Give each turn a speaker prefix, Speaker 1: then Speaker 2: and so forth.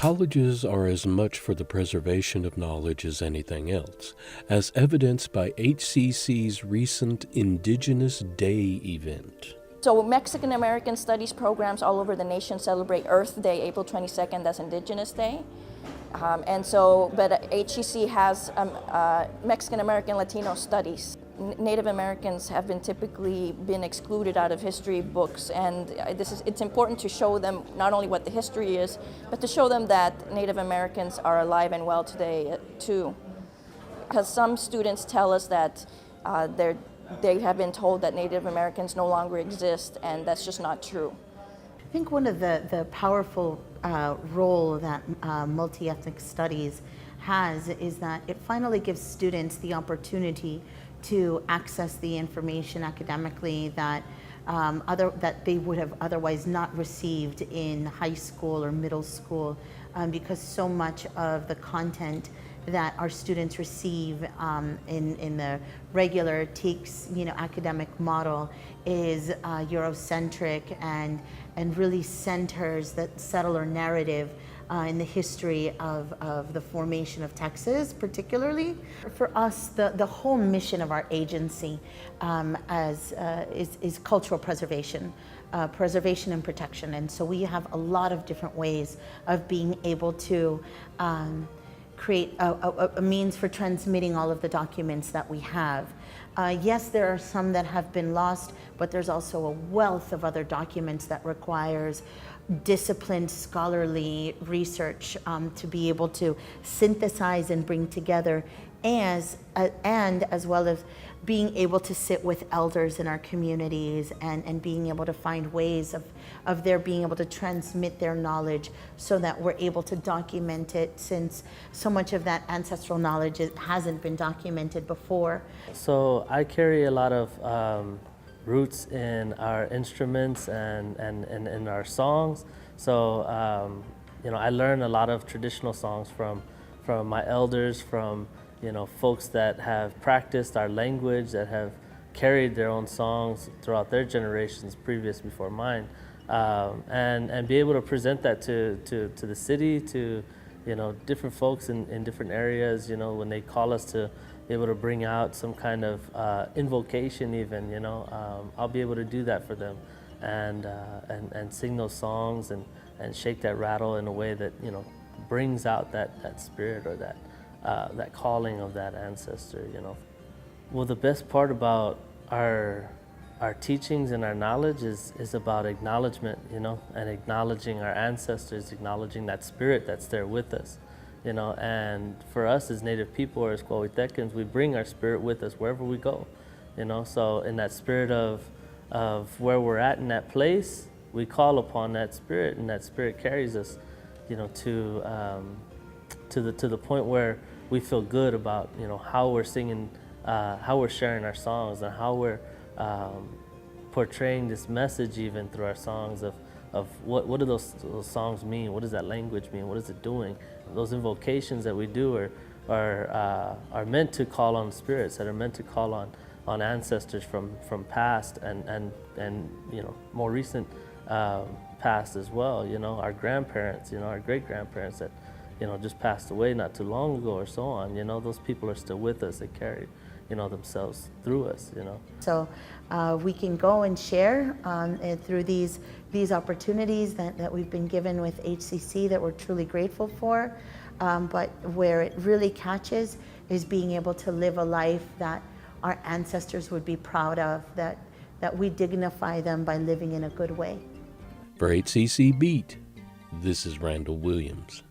Speaker 1: Colleges are as much for the preservation of knowledge as anything else, as evidenced by HCC's recent Indigenous Day event.
Speaker 2: So Mexican American studies programs all over the nation celebrate Earth Day, April 22nd, that's Indigenous Day. But HCC has Mexican American Latino studies. Native Americans have typically been excluded out of history books, and it's important to show them not only what the history is, but to show them that Native Americans are alive and well today too. Because some students tell us that they have been told that Native Americans no longer exist, and that's just not true.
Speaker 3: I think one of the powerful role that multi-ethnic studies has is that it finally gives students the opportunity to access the information academically that they would have otherwise not received in high school or middle school, because so much of the content that our students receive in the regular TEKS, academic model is Eurocentric and really centers that settler narrative in the history of the formation of Texas, particularly. For us, the whole mission of our agency is cultural preservation. Preservation and protection, and so we have a lot of different ways of being able to create a means for transmitting all of the documents that we have. Yes, there are some that have been lost, but there's also a wealth of other documents that requires disciplined scholarly research to be able to synthesize and bring together, and as well as being able to sit with elders in our communities and being able to find ways of their being able to transmit their knowledge so that we're able to document it, since so much of that ancestral knowledge hasn't been documented before.
Speaker 4: So I carry a lot of roots in our instruments and in our songs. So I learn a lot of traditional songs from my elders, from folks that have practiced our language, that have carried their own songs throughout their generations previous before mine, and be able to present that to the city, to different folks in different areas. When they call us to be able to bring out some kind of invocation, even I'll be able to do that for them, and sing those songs and shake that rattle in a way that brings out that spirit, or that calling of that ancestor. Well, the best part about our teachings and our knowledge is about acknowledgement, and acknowledging our ancestors, acknowledging that spirit that's there with us, and for us as Native people, or as Cuauhtecans, we bring our spirit with us wherever we go, so in that spirit of where we're at in that place, we call upon that spirit, and that spirit carries us, to the point where we feel good about how we're singing, how we're sharing our songs, and how we're portraying this message even through our songs of what do those songs mean? What does that language mean? What is it doing? Those invocations that we do are meant to call on spirits, that are meant to call on ancestors from past and more recent past as well. Our grandparents, our great grandparents that just passed away not too long ago, or so on. Those people are still with us. They carried themselves through us.
Speaker 3: So we can go and share through these opportunities that we've been given with HCC that we're truly grateful for. But where it really catches is being able to live a life that our ancestors would be proud of, that we dignify them by living in a good way.
Speaker 1: For HCC Beat, this is Randall Williams.